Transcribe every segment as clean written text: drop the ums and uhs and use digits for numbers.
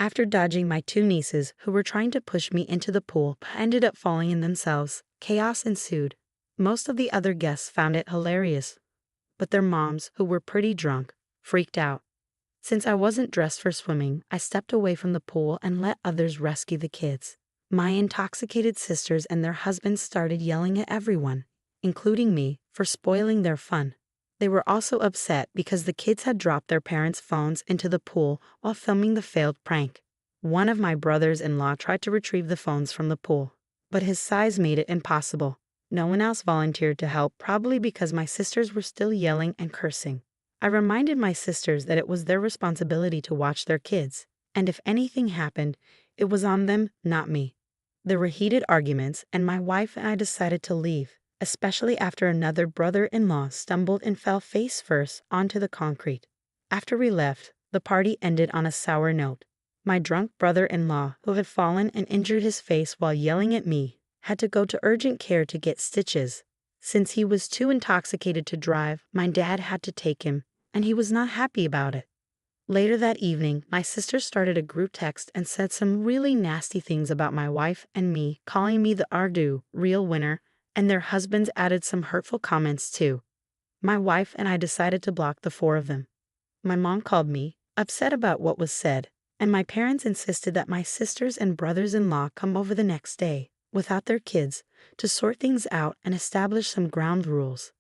After dodging my two nieces who were trying to push me into the pool but ended up falling in themselves, chaos ensued. Most of the other guests found it hilarious, but their moms, who were pretty drunk, freaked out. Since I wasn't dressed for swimming, I stepped away from the pool and let others rescue the kids. My intoxicated sisters and their husbands started yelling at everyone, including me, for spoiling their fun. They were also upset because the kids had dropped their parents' phones into the pool while filming the failed prank. One of my brothers-in-law tried to retrieve the phones from the pool, but his size made it impossible. No one else volunteered to help, probably because my sisters were still yelling and cursing. I reminded my sisters that it was their responsibility to watch their kids, and if anything happened, it was on them, not me. There were heated arguments, and my wife and I decided to leave, especially after another brother-in-law stumbled and fell face first onto the concrete. After we left, the party ended on a sour note. My drunk brother-in-law, who had fallen and injured his face while yelling at me, had to go to urgent care to get stitches. Since he was too intoxicated to drive, my dad had to take him, and he was not happy about it. Later that evening, my sister started a group text and said some really nasty things about my wife and me, calling me the Ardu, real winner, and their husbands added some hurtful comments too. My wife and I decided to block the four of them. My mom called me, upset about what was said, and my parents insisted that my sisters and brothers-in-law come over the next day, without their kids, to sort things out and establish some ground rules.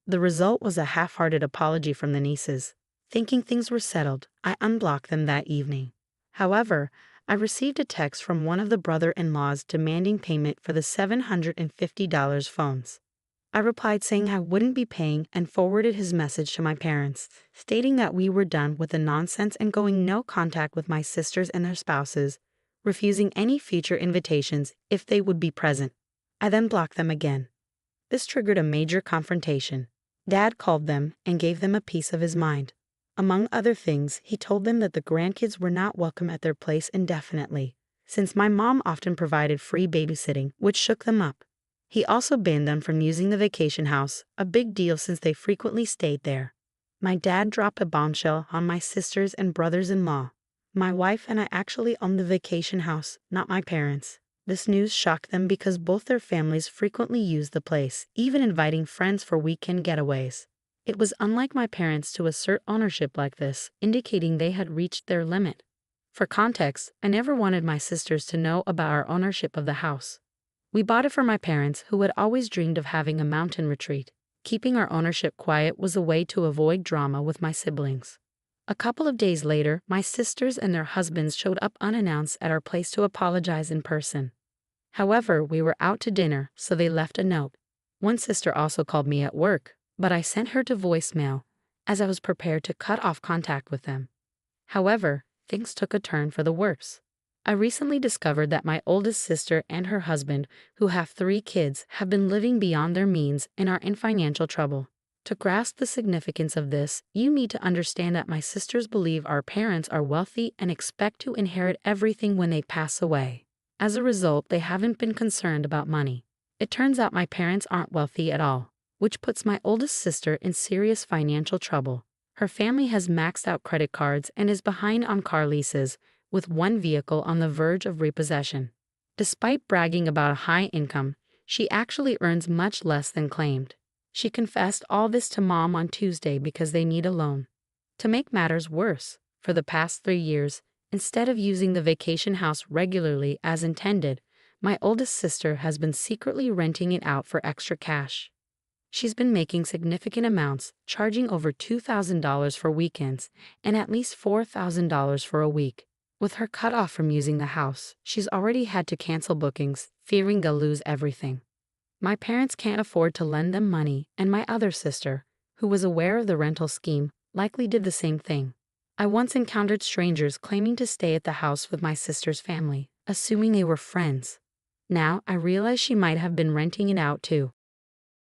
The result was a half-hearted apology from the nieces. Thinking things were settled, I unblocked them that evening. However, I received a text from one of the brother-in-laws demanding payment for the $750 phones. I replied saying I wouldn't be paying and forwarded his message to my parents, stating that we were done with the nonsense and going no contact with my sisters and their spouses, refusing any future invitations if they would be present. I then blocked them again. This triggered a major confrontation. Dad called them and gave them a piece of his mind. Among other things, he told them that the grandkids were not welcome at their place indefinitely, since my mom often provided free babysitting, which shook them up. He also banned them from using the vacation house, a big deal since they frequently stayed there. My dad dropped a bombshell on my sisters and brothers-in-law. My wife and I actually owned the vacation house, not my parents. This news shocked them because both their families frequently used the place, even inviting friends for weekend getaways. It was unlike my parents to assert ownership like this, indicating they had reached their limit. For context, I never wanted my sisters to know about our ownership of the house. We bought it for my parents, who had always dreamed of having a mountain retreat. Keeping our ownership quiet was a way to avoid drama with my siblings. A couple of days later, my sisters and their husbands showed up unannounced at our place to apologize in person. However, we were out to dinner, so they left a note. One sister also called me at work, but I sent her to voicemail, as I was prepared to cut off contact with them. However, things took a turn for the worse. I recently discovered that my oldest sister and her husband, who have 3 kids, have been living beyond their means and are in financial trouble. To grasp the significance of this, you need to understand that my sisters believe our parents are wealthy and expect to inherit everything when they pass away. As a result, they haven't been concerned about money. It turns out my parents aren't wealthy at all, which puts my oldest sister in serious financial trouble. Her family has maxed out credit cards and is behind on car leases, with one vehicle on the verge of repossession. Despite bragging about a high income, she actually earns much less than claimed. She confessed all this to Mom on Tuesday because they need a loan. To make matters worse, for the past 3 years, instead of using the vacation house regularly as intended, my oldest sister has been secretly renting it out for extra cash. She's been making significant amounts, charging over $2,000 for weekends and at least $4,000 for a week. With her cut off from using the house, she's already had to cancel bookings, fearing they'll lose everything. My parents can't afford to lend them money, and my other sister, who was aware of the rental scheme, likely did the same thing. I once encountered strangers claiming to stay at the house with my sister's family, assuming they were friends. Now I realize she might have been renting it out too.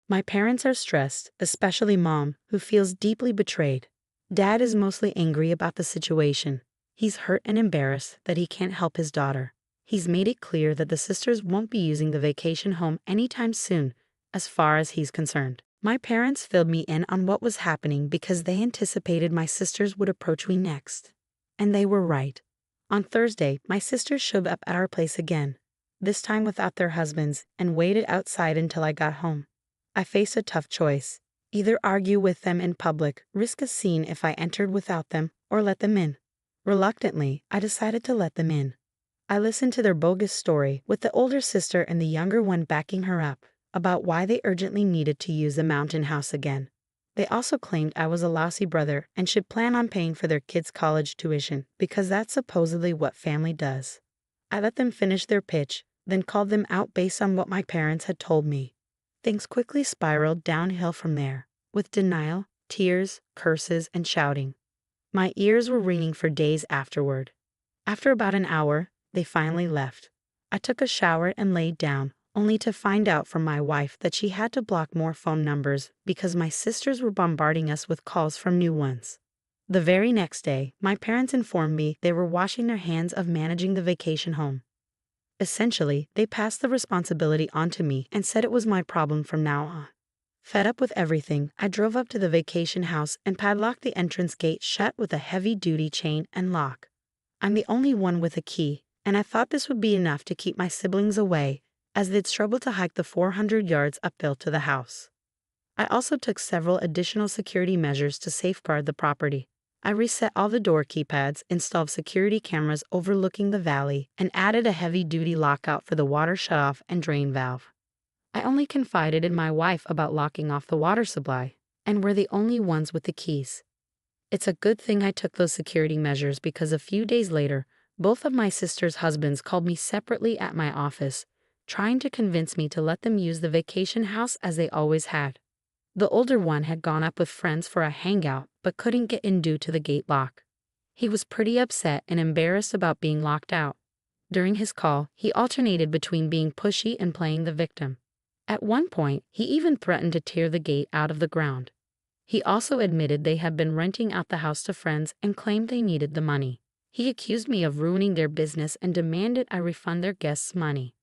My parents are stressed, especially Mom, who feels deeply betrayed. Dad is mostly angry about the situation. He's hurt and embarrassed that he can't help his daughter. He's made it clear that the sisters won't be using the vacation home anytime soon, as far as he's concerned. My parents filled me in on what was happening because they anticipated my sisters would approach me next. And they were right. On Thursday, my sisters showed up at our place again, this time without their husbands, and waited outside until I got home. I faced a tough choice. Either argue with them in public, risk a scene if I entered without them, or let them in. Reluctantly, I decided to let them in. I listened to their bogus story, with the older sister and the younger one backing her up, about why they urgently needed to use the mountain house again. They also claimed I was a lousy brother and should plan on paying for their kids' college tuition, because that's supposedly what family does. I let them finish their pitch, then called them out based on what my parents had told me. Things quickly spiraled downhill from there, with denial, tears, curses, and shouting. My ears were ringing for days afterward. After about an hour, they finally left. I took a shower and laid down, only to find out from my wife that she had to block more phone numbers because my sisters were bombarding us with calls from new ones. The very next day, my parents informed me they were washing their hands of managing the vacation home. Essentially, they passed the responsibility onto me and said it was my problem from now on. Fed up with everything, I drove up to the vacation house and padlocked the entrance gate shut with a heavy-duty chain and lock. I'm the only one with a key, and I thought this would be enough to keep my siblings away, as they'd struggle to hike the 400 yards uphill to the house. I also took several additional security measures to safeguard the property. I reset all the door keypads, installed security cameras overlooking the valley, and added a heavy-duty lockout for the water shutoff and drain valve. I only confided in my wife about locking off the water supply, and we're the only ones with the keys. It's a good thing I took those security measures because a few days later, both of my sisters' husbands called me separately at my office, trying to convince me to let them use the vacation house as they always had. The older one had gone up with friends for a hangout but couldn't get in due to the gate lock. He was pretty upset and embarrassed about being locked out. During his call, he alternated between being pushy and playing the victim. At one point, he even threatened to tear the gate out of the ground. He also admitted they had been renting out the house to friends and claimed they needed the money. He accused me of ruining their business and demanded I refund their guests' money.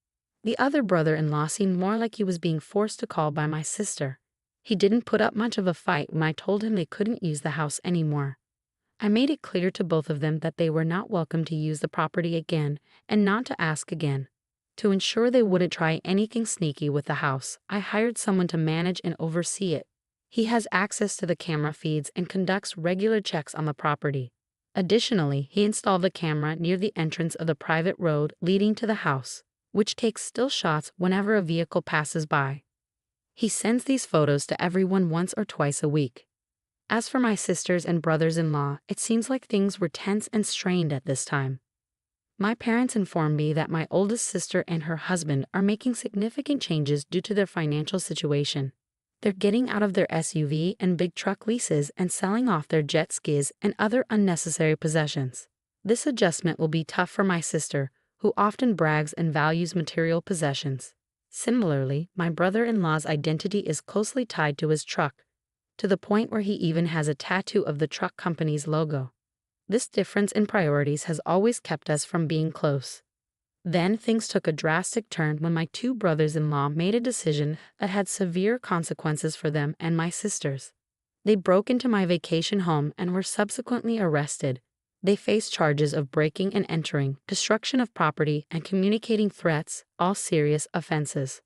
The other brother-in-law seemed more like he was being forced to call by my sister. He didn't put up much of a fight when I told him they couldn't use the house anymore. I made it clear to both of them that they were not welcome to use the property again and not to ask again. To ensure they wouldn't try anything sneaky with the house, I hired someone to manage and oversee it. He has access to the camera feeds and conducts regular checks on the property. Additionally, he installed a camera near the entrance of the private road leading to the house, which takes still shots whenever a vehicle passes by. He sends these photos to everyone once or twice a week. As for my sisters and brothers-in-law, it seems like things were tense and strained at this time. My parents informed me that my oldest sister and her husband are making significant changes due to their financial situation. They're getting out of their SUV and big truck leases and selling off their jet skis and other unnecessary possessions. This adjustment will be tough for my sister, who often brags and values material possessions. Similarly, my brother-in-law's identity is closely tied to his truck, to the point where he even has a tattoo of the truck company's logo. This difference in priorities has always kept us from being close. Then things took a drastic turn when my two brothers-in-law made a decision that had severe consequences for them and my sisters. They broke into my vacation home and were subsequently arrested. They faced charges of breaking and entering, destruction of property, and communicating threats, all serious offenses.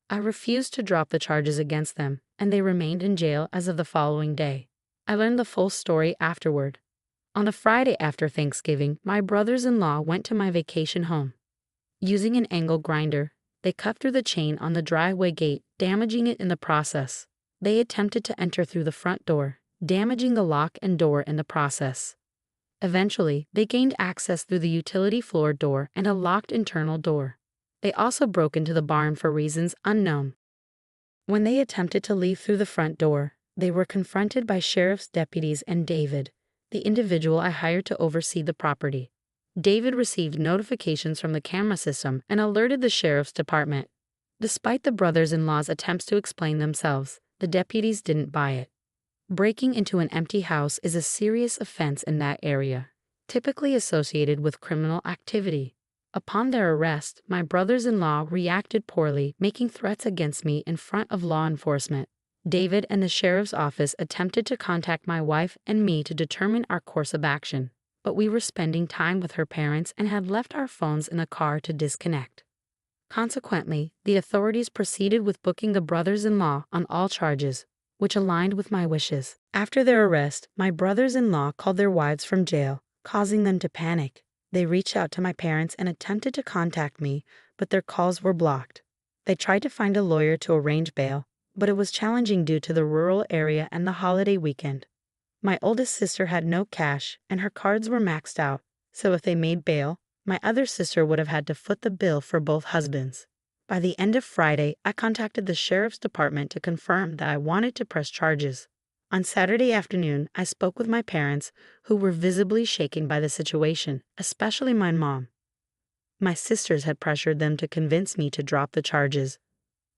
I refused to drop the charges against them, and they remained in jail as of the following day. I learned the full story afterward. On the Friday after Thanksgiving, my brothers-in-law went to my vacation home. Using an angle grinder, they cut through the chain on the driveway gate, damaging it in the process. They attempted to enter through the front door, damaging the lock and door in the process. Eventually, they gained access through the utility floor door and a locked internal door. They also broke into the barn for reasons unknown. When they attempted to leave through the front door, they were confronted by sheriff's deputies and David, the individual I hired to oversee the property. David received notifications from the camera system and alerted the sheriff's department. Despite the brothers-in-law's attempts to explain themselves, the deputies didn't buy it. Breaking into an empty house is a serious offense in that area, typically associated with criminal activity. Upon their arrest, my brothers-in-law reacted poorly, making threats against me in front of law enforcement. David and the sheriff's office attempted to contact my wife and me to determine our course of action, but we were spending time with her parents and had left our phones in the car to disconnect. Consequently, the authorities proceeded with booking the brothers-in-law on all charges, which aligned with my wishes. After their arrest, my brothers-in-law called their wives from jail, causing them to panic. They reached out to my parents and attempted to contact me, but their calls were blocked. They tried to find a lawyer to arrange bail, but it was challenging due to the rural area and the holiday weekend. My oldest sister had no cash, and her cards were maxed out, so if they made bail, my other sister would have had to foot the bill for both husbands. By the end of Friday, I contacted the sheriff's department to confirm that I wanted to press charges. On Saturday afternoon, I spoke with my parents, who were visibly shaken by the situation, especially my mom. My sisters had pressured them to convince me to drop the charges,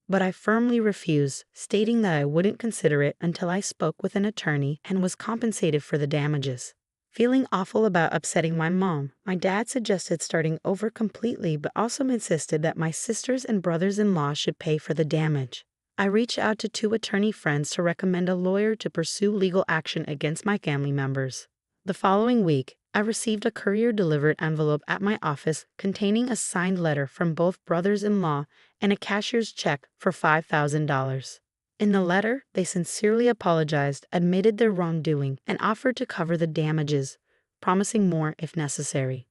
but I firmly refused, stating that I wouldn't consider it until I spoke with an attorney and was compensated for the damages. Feeling awful about upsetting my mom, my dad suggested starting over completely but also insisted that my sisters and brothers-in-law should pay for the damage. I reached out to 2 attorney friends to recommend a lawyer to pursue legal action against my family members. The following week, I received a courier-delivered envelope at my office containing a signed letter from both brothers-in-law and a cashier's check for $5,000. In the letter, they sincerely apologized, admitted their wrongdoing, and offered to cover the damages, promising more if necessary.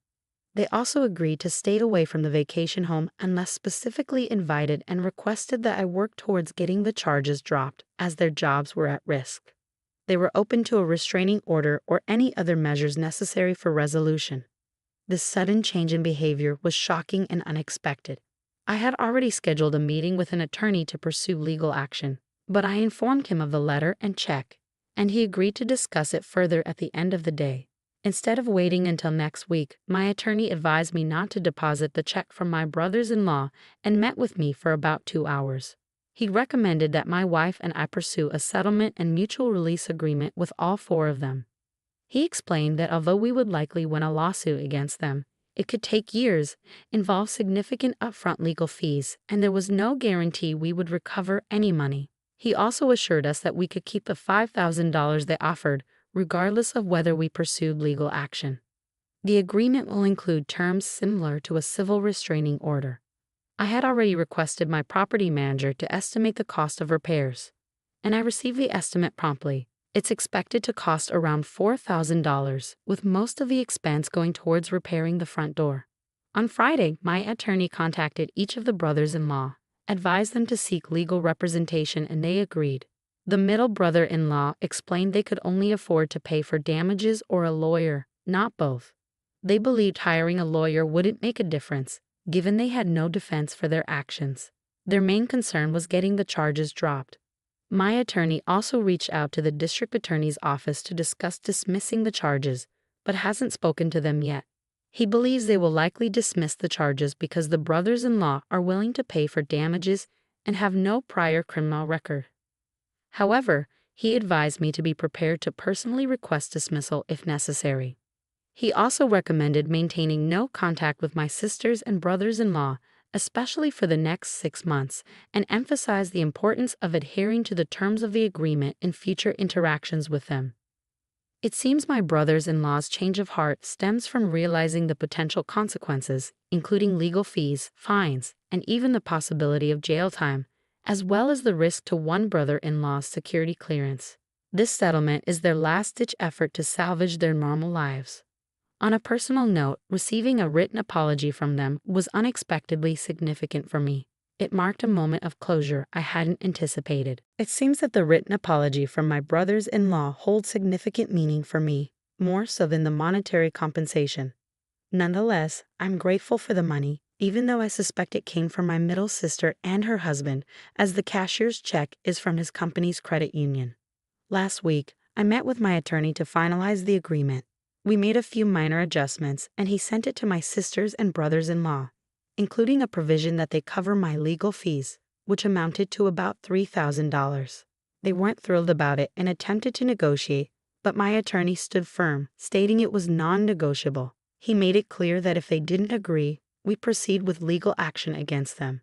They also agreed to stay away from the vacation home unless specifically invited and requested that I work towards getting the charges dropped, as their jobs were at risk. They were open to a restraining order or any other measures necessary for resolution. This sudden change in behavior was shocking and unexpected. I had already scheduled a meeting with an attorney to pursue legal action, but I informed him of the letter and check, and he agreed to discuss it further at the end of the day. Instead of waiting until next week, my attorney advised me not to deposit the check from my brothers-in-law and met with me for about 2 hours. He recommended that my wife and I pursue a settlement and mutual release agreement with all 4 of them. He explained that although we would likely win a lawsuit against them, it could take years, involve significant upfront legal fees, and there was no guarantee we would recover any money. He also assured us that we could keep the $5,000 they offered, regardless of whether we pursued legal action. The agreement will include terms similar to a civil restraining order. I had already requested my property manager to estimate the cost of repairs, and I received the estimate promptly. It's expected to cost around $4,000, with most of the expense going towards repairing the front door. On Friday, my attorney contacted each of the brothers-in-law, advised them to seek legal representation, and they agreed. The middle brother-in-law explained they could only afford to pay for damages or a lawyer, not both. They believed hiring a lawyer wouldn't make a difference, given they had no defense for their actions. Their main concern was getting the charges dropped. My attorney also reached out to the district attorney's office to discuss dismissing the charges, but hasn't spoken to them yet. He believes they will likely dismiss the charges because the brothers-in-law are willing to pay for damages and have no prior criminal record. However, he advised me to be prepared to personally request dismissal if necessary. He also recommended maintaining no contact with my sisters and brothers-in-law, especially for the next 6 months, and emphasized the importance of adhering to the terms of the agreement in future interactions with them. It seems my brothers-in-law's change of heart stems from realizing the potential consequences, including legal fees, fines, and even the possibility of jail time, as well as the risk to one brother-in-law's security clearance. This settlement is their last-ditch effort to salvage their normal lives. On a personal note, receiving a written apology from them was unexpectedly significant for me. It marked a moment of closure I hadn't anticipated. It seems that the written apology from my brothers-in-law holds significant meaning for me, more so than the monetary compensation. Nonetheless, I'm grateful for the money, even though I suspect it came from my middle sister and her husband, as the cashier's check is from his company's credit union. Last week, I met with my attorney to finalize the agreement. We made a few minor adjustments, and he sent it to my sisters and brothers-in-law, including a provision that they cover my legal fees, which amounted to about $3,000. They weren't thrilled about it and attempted to negotiate, but my attorney stood firm, stating it was non-negotiable. He made it clear that if they didn't agree, we proceed with legal action against them.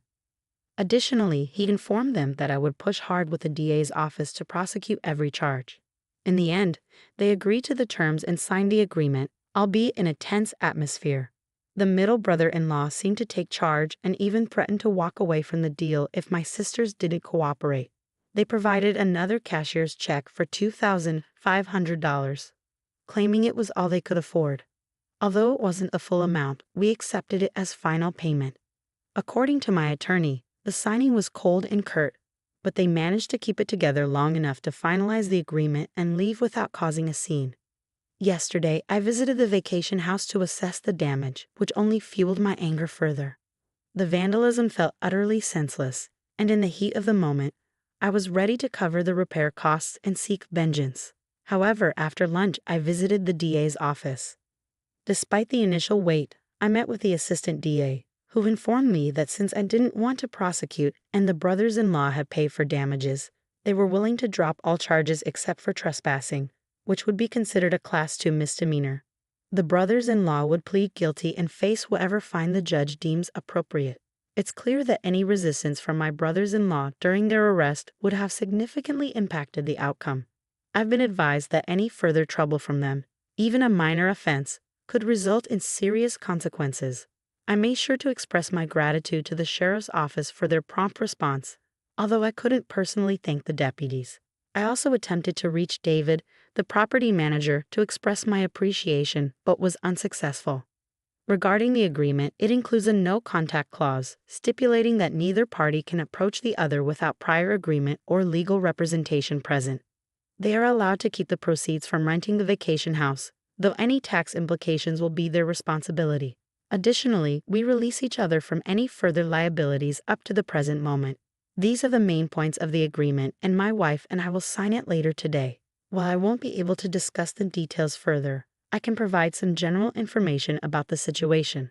Additionally, he informed them that I would push hard with the DA's office to prosecute every charge. In the end, they agreed to the terms and signed the agreement, albeit in a tense atmosphere. The middle brother-in-law seemed to take charge and even threatened to walk away from the deal if my sisters didn't cooperate. They provided another cashier's check for $2,500, claiming it was all they could afford. Although it wasn't a full amount, we accepted it as final payment. According to my attorney, the signing was cold and curt, but they managed to keep it together long enough to finalize the agreement and leave without causing a scene. Yesterday, I visited the vacation house to assess the damage, which only fueled my anger further. The vandalism felt utterly senseless, and in the heat of the moment, I was ready to cover the repair costs and seek vengeance. However, after lunch, I visited the DA's office. Despite the initial wait, I met with the assistant DA, who informed me that since I didn't want to prosecute and the brothers-in-law had paid for damages, they were willing to drop all charges except for trespassing, which would be considered a Class 2 misdemeanor. The brothers-in-law would plead guilty and face whatever fine the judge deems appropriate. It's clear that any resistance from my brothers-in-law during their arrest would have significantly impacted the outcome. I've been advised that any further trouble from them, even a minor offense, could result in serious consequences. I made sure to express my gratitude to the sheriff's office for their prompt response, although I couldn't personally thank the deputies. I also attempted to reach David, the property manager, to express my appreciation, but was unsuccessful. Regarding the agreement, it includes a no-contact clause, stipulating that neither party can approach the other without prior agreement or legal representation present. They are allowed to keep the proceeds from renting the vacation house, though any tax implications will be their responsibility. Additionally, we release each other from any further liabilities up to the present moment. These are the main points of the agreement, and my wife and I will sign it later today. While I won't be able to discuss the details further, I can provide some general information about the situation.